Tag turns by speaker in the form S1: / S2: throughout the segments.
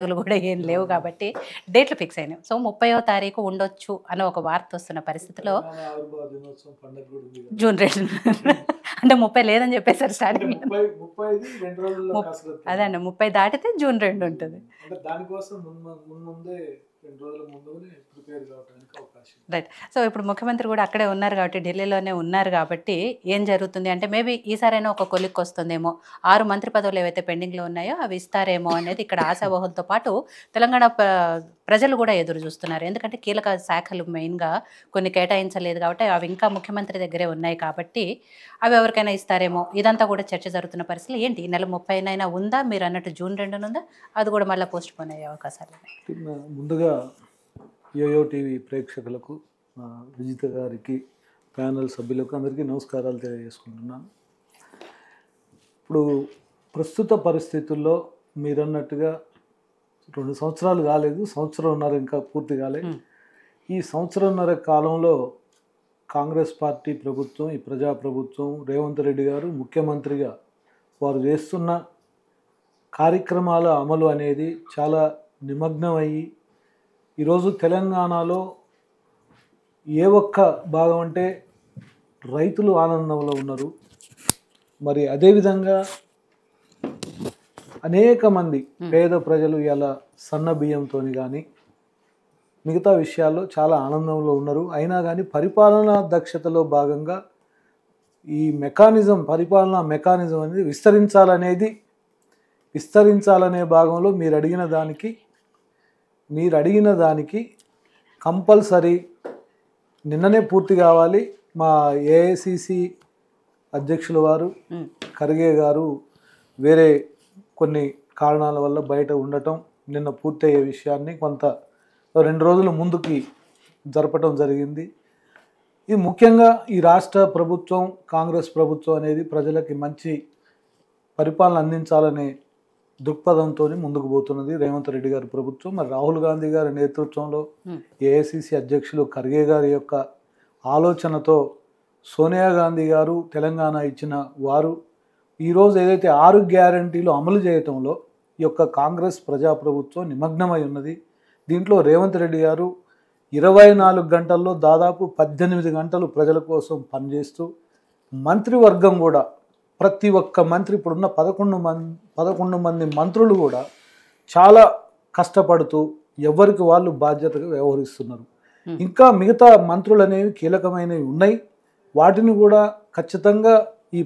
S1: కూడా ఏం లేవు కాబట్టి డేట్లు ఫిక్స్ అయినాయి. సో 30వ తారీఖు ఉండొచ్చు అని ఒక వార్త వస్తున్న పరిస్థితిలో
S2: తెలంగాణ ఆవిర్భావ దినోత్సవం పండుగ కూడా ఉంది కదా.
S1: జూన్ 2 అంటే 30 లేదని చెప్పేసారు
S2: అంటే
S1: స్టార్టింగ్.
S2: 30 2 రోజుల్లో కసరత్తు.
S1: అదే అండి 30 దాటితే జూన్ 2 ఉంటుంది.
S2: అంటే దానికోసం ముందే 2 రోజుల ముందునే ప్రిపేర్ కావడానికి అవకాశం.
S1: రైట్. సో ఇప్పుడు ముఖ్యమంత్రి కూడా అక్కడే ఉన్నారు కాబట్టి ఢిల్లీలోనే ఉన్నారు కాబట్టి ఏం జరుగుతుంది అంటే మేబీ ఈసారైనా ఒక కొలిక్కి వస్తుందేమో, 6 మంత్రి పదవులు ఏవైతే పెండింగ్లో ఉన్నాయో అవి ఇస్తారేమో అనేది ఇక్కడ ఆశావహులతో పాటు తెలంగాణ ప్రజలు కూడా ఎదురు చూస్తున్నారు. ఎందుకంటే కీలక శాఖలు మెయిన్గా కొన్ని కేటాయించలేదు కాబట్టి అవి ఇంకా ముఖ్యమంత్రి దగ్గరే ఉన్నాయి కాబట్టి అవి ఎవరికైనా ఇస్తారేమో, ఇదంతా కూడా చర్చ జరుగుతున్న పరిస్థితులు ఏంటి ఈ నెల 30నైనా ఉందా, మీరు అన్నట్టు జూన్ 2 ఉందా, అది కూడా మళ్ళీ పోస్ట్ పోన్ అయ్యే అవకాశాలు ఉన్నాయి?
S2: ముందుగా యోయో టీవీ ప్రేక్షకులకు, విజిత గారికి, ప్యానల్ సభ్యులకు అందరికీ నమస్కారాలు తెలియజేసుకుంటున్నాను. ఇప్పుడు ప్రస్తుత పరిస్థితుల్లో మీరన్నట్టుగా 2 సంవత్సరాలు కాలేదు, సంవత్సరంన్నర ఇంకా పూర్తి కాలే. ఈ సంవత్సరంన్నర కాలంలో కాంగ్రెస్ పార్టీ ప్రభుత్వం, ఈ ప్రజాప్రభుత్వం, రేవంత్ రెడ్డి గారు ముఖ్యమంత్రిగా వారు చేస్తున్న కార్యక్రమాల అమలు అనేది చాలా నిమగ్నమయ్యి ఈరోజు తెలంగాణలో ఏ ఒక్క భాగం అంటే రైతులు ఆనందంలో ఉన్నారు. మరి అదేవిధంగా అనేక మంది పేద ప్రజలు ఇలా సన్న బియ్యంతో కానీ మిగతా విషయాల్లో చాలా ఆనందంలో ఉన్నారు. అయినా కానీ పరిపాలనా దక్షతలో భాగంగా ఈ పరిపాలనా మెకానిజం అనేది విస్తరించాలనే భాగంలో మీరు అడిగిన దానికి కంపల్సరీ నిన్ననే పూర్తి కావాలి. మా ఏఐసిసి అధ్యక్షుల వారు ఖర్గే గారు వేరే కొన్ని కారణాల వల్ల బయట ఉండటం, నిన్న పూర్తయ్యే విషయాన్ని కొంత 2 రోజుల ముందుకి జరపడం జరిగింది. ఇది ముఖ్యంగా ఈ రాష్ట్ర ప్రభుత్వం, కాంగ్రెస్ ప్రభుత్వం అనేది ప్రజలకి మంచి పరిపాలన అందించాలనే దృక్పథంతో ముందుకు పోతున్నది రేవంత్ రెడ్డి గారి ప్రభుత్వం. మరి రాహుల్ గాంధీ గారి నేతృత్వంలో ఏఐసిసి అధ్యక్షులు ఖర్గే గారి యొక్క ఆలోచనతో సోనియా గాంధీ గారు తెలంగాణ ఇచ్చిన వారు ఈరోజు ఏదైతే 6 గ్యారంటీలు అమలు చేయటంలో ఈ యొక్క కాంగ్రెస్ ప్రజాప్రభుత్వం నిమగ్నమై ఉన్నది. దీంట్లో రేవంత్ రెడ్డి గారు 24 గంటల్లో దాదాపు 18 గంటలు ప్రజల కోసం పనిచేస్తూ, మంత్రివర్గం కూడా ప్రతి ఒక్క మంత్రి, ఇప్పుడున్న 11 మంది మంత్రులు కూడా చాలా కష్టపడుతూ ఎవరికి వాళ్ళు బాధ్యతగా వ్యవహరిస్తున్నారు. ఇంకా మిగతా మంత్రులు అనేవి కీలకమైనవి ఉన్నాయి. వాటిని కూడా ఖచ్చితంగా ఈ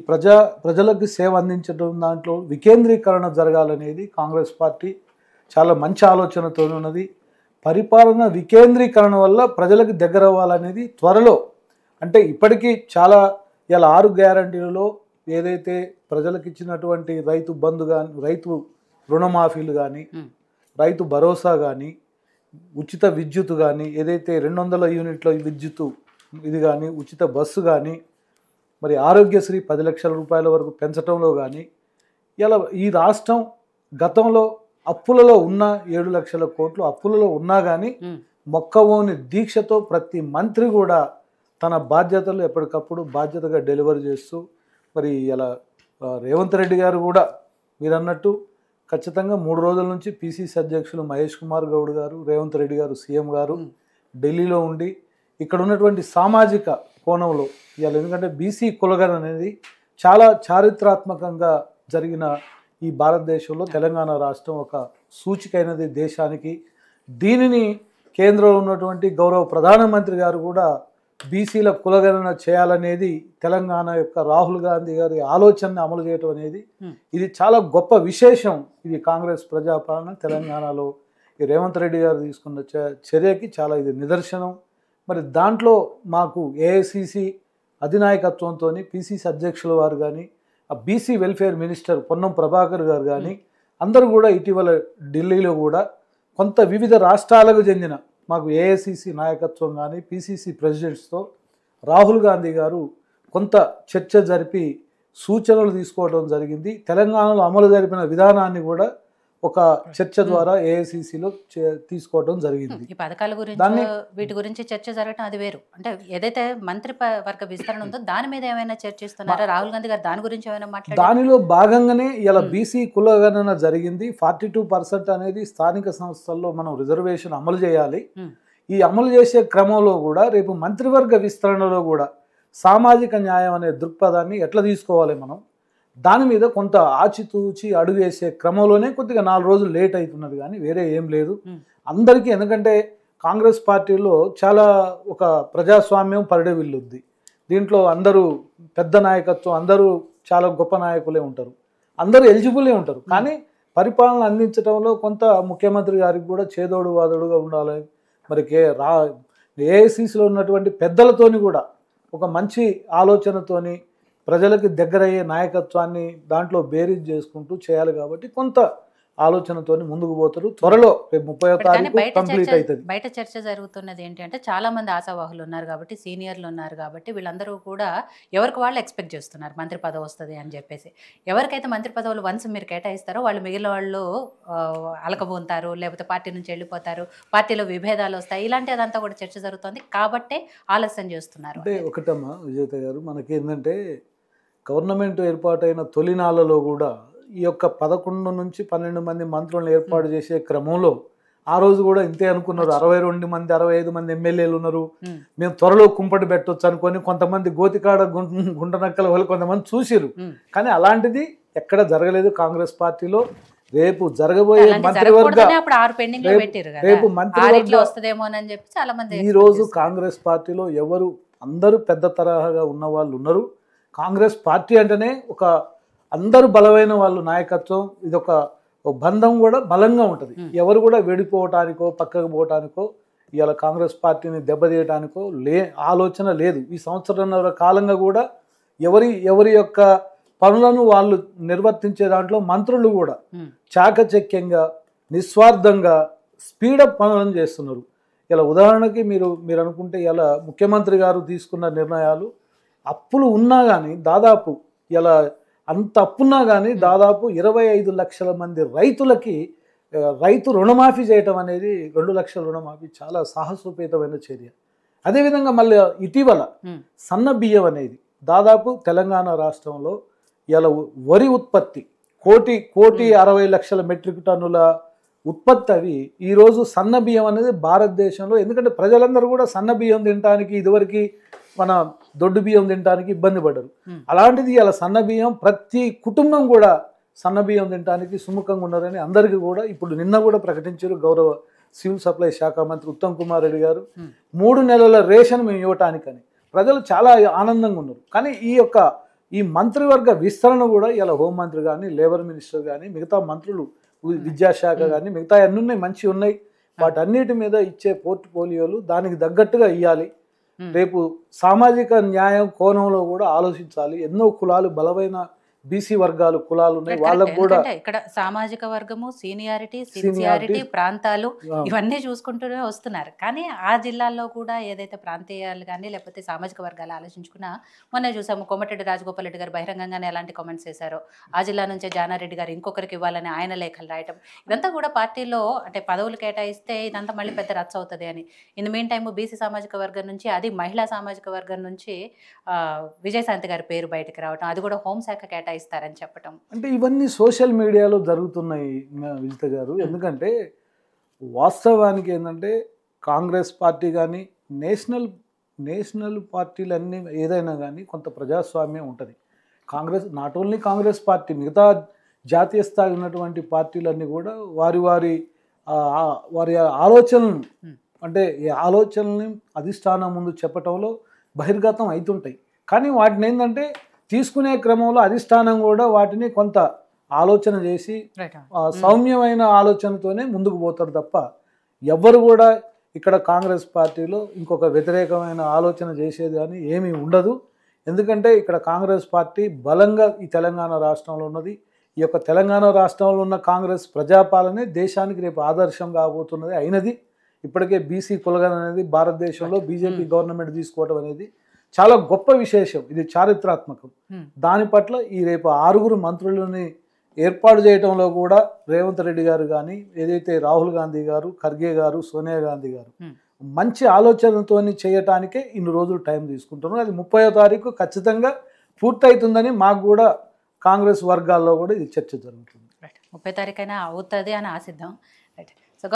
S2: ప్రజలకు సేవ అందించడం దాంట్లో వికేంద్రీకరణ జరగాలనేది కాంగ్రెస్ పార్టీ చాలా మంచి ఆలోచనతో ఉన్నది. పరిపాలన వికేంద్రీకరణ వల్ల ప్రజలకు దగ్గర అవ్వాలనేది త్వరలో, అంటే ఇప్పటికీ చాలా ఇలా 6 గ్యారంటీలలో ఏదైతే ప్రజలకు ఇచ్చినటువంటి రైతు బంధు కానీ, రైతు రుణమాఫీలు కానీ, రైతు భరోసా కానీ, ఉచిత విద్యుత్ కానీ, ఏదైతే 200 యూనిట్ల విద్యుత్ ఇది కానీ, ఉచిత బస్సు కానీ, మరి ఆరోగ్యశ్రీ 10 లక్షల రూపాయల వరకు పెంచడంలో కానీ, ఇలా ఈ రాష్ట్రం గతంలో అప్పులలో ఉన్న 7 లక్షల కోట్లు అప్పులలో ఉన్నా కానీ మొక్కవోని దీక్షతో ప్రతి మంత్రి కూడా తన బాధ్యతలు ఎప్పటికప్పుడు బాధ్యతగా డెలివరీ చేస్తూ, మరి ఇలా రేవంత్ రెడ్డి గారు కూడా మీరు అన్నట్టు ఖచ్చితంగా 3 రోజుల నుంచి పిసిసి అధ్యక్షులు మహేష్ కుమార్ గౌడ్ గారు, రేవంత్ రెడ్డి గారు సీఎం గారు ఢిల్లీలో ఉండి ఇక్కడ ఉన్నటువంటి సామాజిక కోణంలో ఇవాళ, ఎందుకంటే బీసీ కులగణ అనేది చాలా చారిత్రాత్మకంగా జరిగిన ఈ భారతదేశంలో తెలంగాణ రాష్ట్రం ఒక సూచికైనది దేశానికి. దీనిని కేంద్రంలో ఉన్నటువంటి గౌరవ ప్రధానమంత్రి గారు కూడా బీసీల కులగణన చేయాలనేది తెలంగాణ యొక్క రాహుల్ గాంధీ గారి ఆలోచనని అమలు చేయటం అనేది ఇది చాలా గొప్ప విశేషం. ఇది కాంగ్రెస్ ప్రజాపాలన తెలంగాణలో ఈ రేవంత్ రెడ్డి గారు తీసుకున్న చర్యకి చాలా ఇది నిదర్శనం. మరి దాంట్లో మాకు ఏఐసిసి అధినాయకత్వంతో పిసిసి అధ్యక్షుల వారు కానీ, ఆ BC welfare minister Ponnam Prabhakar గారు కానీ అందరూ కూడా ఇటీవల ఢిల్లీలో కూడా కొంత వివిధ రాష్ట్రాలకు చెందిన మాకు ఏఐసిసి నాయకత్వం కానీ, పిసిసి ప్రెసిడెంట్స్తో రాహుల్ గాంధీ గారు కొంత చర్చ జరిపి సూచనలు తీసుకోవడం జరిగింది. తెలంగాణలో అమలు జరిపిన విధానాన్ని కూడా ఒక చర్చ ద్వారా ఏఐసిసిలో తీసుకోవడం జరిగింది.
S1: ఈ పథకాల గురించి వీటి గురించి చర్చ జరగడం అది వేరు. అంటే ఏదైతే వర్గ విస్తరణ ఉందో దాని మీద ఏమైనా చర్చిస్తున్నారా? రాహుల్ గాంధీ గారు దాని గురించి ఏమైనా మాట్లాడారు?
S2: దానిలో భాగంగానే ఇలా బీసీ కులగణన జరిగింది. 42% అనేది స్థానిక సంస్థల్లో మనం రిజర్వేషన్ అమలు చేయాలి. ఈ అమలు చేసే క్రమంలో కూడా రేపు మంత్రివర్గ విస్తరణలో కూడా సామాజిక న్యాయం అనే దృక్పథాన్ని ఎట్లా తీసుకోవాలి మనం, దాని మీద కొంత ఆచితూచి అడుగు వేసే క్రమంలోనే కొద్దిగా 4 రోజులు లేట్ అవుతున్నది, కానీ వేరే ఏం లేదు అందరికీ. ఎందుకంటే కాంగ్రెస్ పార్టీలో చాలా ఒక ప్రజాస్వామ్యం పరిడవిల్లుద్ది. దీంట్లో అందరూ పెద్ద నాయకత్వం, అందరూ చాలా గొప్ప నాయకులే ఉంటారు, అందరూ ఎలిజిబులే ఉంటారు. కానీ పరిపాలన అందించడంలో కొంత ముఖ్యమంత్రి గారికి కూడా చేదోడు వాదోడుగా ఉండాలి. మరి ఏఐసిసిలో ఉన్నటువంటి పెద్దలతోని కూడా ఒక మంచి ఆలోచనతోని ప్రజలకు దగ్గరయ్యే నాయకత్వాన్ని దాంట్లో బేరీజ్ చేసుకుంటూ చేయాలి. కాబట్టి కొంత ఆలోచనతోని ముందుకు పోతారు. త్వరలో రేపు 30వ తారీఖు కంప్లీట్ అవుతుంది.
S1: బయట చర్చ జరుగుతున్నది ఏంటి అంటే చాలా మంది ఆశావాహులు ఉన్నారు కాబట్టి, సీనియర్లు ఉన్నారు కాబట్టి వీళ్ళందరూ కూడా ఎవరికి వాళ్ళు ఎక్స్పెక్ట్ చేస్తున్నారు మంత్రి పదవి వస్తుంది అని చెప్పేసి. ఎవరికైతే మంత్రి పదవులు వన్స్ మీరు కేటాయిస్తారో వాళ్ళు మిగిలిన వాళ్ళు అలకబోతారు, లేకపోతే పార్టీ నుంచి వెళ్ళిపోతారు, పార్టీలో విభేదాలు వస్తాయి, ఇలాంటిదంతా కూడా చర్చ జరుగుతుంది కాబట్టే ఆలస్యం చేస్తున్నారు.
S2: అంటే ఒకటమ్మా విజేత గారు, మనకేంటంటే గవర్నమెంట్ ఏర్పాటైన తొలినాళ్ళలో కూడా ఈ యొక్క 11 నుంచి 12 మంది మంత్రులను ఏర్పాటు చేసే క్రమంలో ఆ రోజు కూడా ఇంతే అనుకున్నారు. 62 మంది 65 మంది ఎమ్మెల్యేలు ఉన్నారు, మేము త్వరలో కుంపటి పెట్టొచ్చు అనుకొని కొంతమంది గోతికాడ గుంటనక్కల వాళ్ళు కొంతమంది చూసిరు. కానీ అలాంటిది ఎక్కడ జరగలేదు కాంగ్రెస్ పార్టీలో. రేపు జరగబోయే మంత్రివర్గ రేపు మంత్రివర్గ ఈ రోజు కాంగ్రెస్ పార్టీలో ఎవరు అందరూ పెద్ద తరహాగా ఉన్న వాళ్ళు ఉన్నారు. కాంగ్రెస్ పార్టీ అంటేనే ఒక అందరూ బలమైన వాళ్ళు నాయకత్వం, ఇది ఒక బంధం కూడా బలంగా ఉంటుంది. ఎవరు కూడా విడిపోవటానికో పక్కకు పోవటానికో ఇవాళ కాంగ్రెస్ పార్టీని దెబ్బతీయటానికో ఆలోచన లేదు. ఈ సంవత్సరంన్నర కాలంగా కూడా ఎవరి యొక్క పనులను వాళ్ళు నిర్వర్తించే దాంట్లో మంత్రులు కూడా చాకచక్యంగా నిస్వార్థంగా స్పీడప్ పనులను చేస్తున్నారు. ఇలా ఉదాహరణకి మీరు అనుకుంటే ఇలా ముఖ్యమంత్రి గారు తీసుకున్న నిర్ణయాలు, అప్పులు ఉన్నా కానీ దాదాపు ఇలా అంత అప్పున్నా కానీ దాదాపు 25 లక్షల మంది రైతులకి రైతు రుణమాఫీ చేయటం అనేది 2 లక్షల రుణమాఫీ చాలా సాహసోపేతమైన చర్య. అదేవిధంగా మళ్ళీ ఇటీవల సన్న బియ్యం అనేది దాదాపు తెలంగాణ రాష్ట్రంలో ఇలా వరి ఉత్పత్తి 1,60,00,000 మెట్రిక్ టన్నుల ఉత్పత్తి అవి ఈరోజు సన్న బియ్యం అనేది భారతదేశంలో, ఎందుకంటే ప్రజలందరూ కూడా సన్న బియ్యం తినడానికి ఇదివరకు మన దొడ్డు బియ్యం తినడానికి ఇబ్బంది పడ్డారు. అలాంటిది ఇలా సన్న బియ్యం ప్రతి కుటుంబం కూడా సన్న బియ్యం తినడానికి సుముఖంగా ఉన్నారని అందరికీ కూడా ఇప్పుడు నిన్న కూడా ప్రకటించారు గౌరవ సివిల్ సప్లై శాఖ మంత్రి ఉత్తమ్ కుమార్ రెడ్డి గారు. 3 నెలల రేషన్ మేము ఇవ్వటానికని ప్రజలు చాలా ఆనందంగా ఉన్నారు. కానీ ఈ మంత్రివర్గ విస్తరణ కూడా ఇలా హోంమంత్రి కానీ, లేబర్ మినిస్టర్ కానీ, మిగతా మంత్రులు, విద్యాశాఖ కానీ, మిగతా అన్నీ ఉన్నాయి, మంచి ఉన్నాయి. వాటన్నిటి మీద ఇచ్చే పోర్ట్ఫోలియోలు దానికి తగ్గట్టుగా ఇవ్వాలి. రేపు సామాజిక న్యాయం కోణంలో కూడా ఆలోచించాలి. ఎన్నో కులాలు, బలమైన బీసీ వర్గాలు కులాలు ఉన్నాయి, వాళ్ళకు కూడా
S1: ఇక్కడ సామాజిక వర్గము, సీనియారిటీ, ప్రాంతాలు ఇవన్నీ చూసుకుంటూనే వస్తున్నారు. కానీ ఆ జిల్లాల్లో కూడా ఏదైతే ప్రాంతీయాలు కానీ లేకపోతే సామాజిక వర్గాలు ఆలోచించుకున్నా, మొన్న చూసాము కోమటిరెడ్డి రాజగోపాల్ రెడ్డి గారు బహిరంగంగానే ఎలాంటి కామెంట్స్ చేశారో, ఆ జిల్లా నుంచే జానారెడ్డి గారు ఇంకొకరికి ఇవ్వాలని ఆయన లేఖలు రాయటం, ఇదంతా కూడా పార్టీలో అంటే పదవులు కేటాయిస్తే ఇదంతా మళ్ళీ పెద్ద రచ్చ అవుతుంది అని. ఇన్ మీన్ టైమ్ బీసీ సామాజిక వర్గం నుంచి, అది మహిళా సామాజిక వర్గం నుంచి విజయశాంతి గారి పేరు బయటకు రావటం, అది కూడా హోంశాఖ ఇస్తారని చెప్పటం.
S2: అంటే ఇవన్నీ సోషల్ మీడియాలో జరుగుతున్నాయి విజిత గారు. ఎందుకంటే వాస్తవానికి ఏంటంటే కాంగ్రెస్ పార్టీ కానీ నేషనల్ పార్టీలు అన్నీ ఏదైనా కానీ కొంత ప్రజాస్వామ్యం ఉంటుంది. Congress not only Congress party, మిగతా జాతీయ స్థాయి ఉన్నటువంటి పార్టీలన్నీ కూడా వారి ఆలోచనలను అంటే ఈ ఆలోచనల్ని అధిష్టానం ముందు చెప్పటంలో బహిర్గతం అవుతుంటాయి. కానీ వాటిని ఏంటంటే తీసుకునే క్రమంలో అధిష్టానం కూడా వాటిని కొంత ఆలోచన చేసి సౌమ్యమైన ఆలోచనతోనే ముందుకు పోతారు తప్ప ఎవ్వరు కూడా ఇక్కడ కాంగ్రెస్ పార్టీలో ఇంకొక వ్యతిరేకమైన ఆలోచన చేసేది కానీ ఏమీ ఉండదు. ఎందుకంటే ఇక్కడ కాంగ్రెస్ పార్టీ బలంగా ఈ తెలంగాణ రాష్ట్రంలో ఉన్నది. ఈ యొక్క తెలంగాణ రాష్ట్రంలో ఉన్న కాంగ్రెస్ ప్రజాపాలనే దేశానికి రేపు ఆదర్శం కాబోతున్నది అయినది. ఇప్పటికే బీసీ కులగణన అనేది భారతదేశంలో బీజేపీ గవర్నమెంట్ తీసుకోవడం అనేది చాలా గొప్ప విశేషం, ఇది చారిత్రాత్మకం. దాని పట్ల ఈ రేపు 6 మంత్రులని ఏర్పాటు చేయడంలో కూడా రేవంత్ రెడ్డి గారు కానీ, ఏదైతే రాహుల్ గాంధీ గారు, ఖర్గే గారు, సోనియా గాంధీ గారు మంచి ఆలోచనతో చేయటానికే ఇన్ని రోజులు టైం తీసుకుంటున్నారు. అది 30వ తారీఖు ఖచ్చితంగా పూర్తవుతుందని మాకు కూడా కాంగ్రెస్ వర్గాల్లో కూడా ఇది చర్చ జరుగుతుంది.
S1: 30 తారీఖైనా అవుతుంది అని ఆశిద్దాం.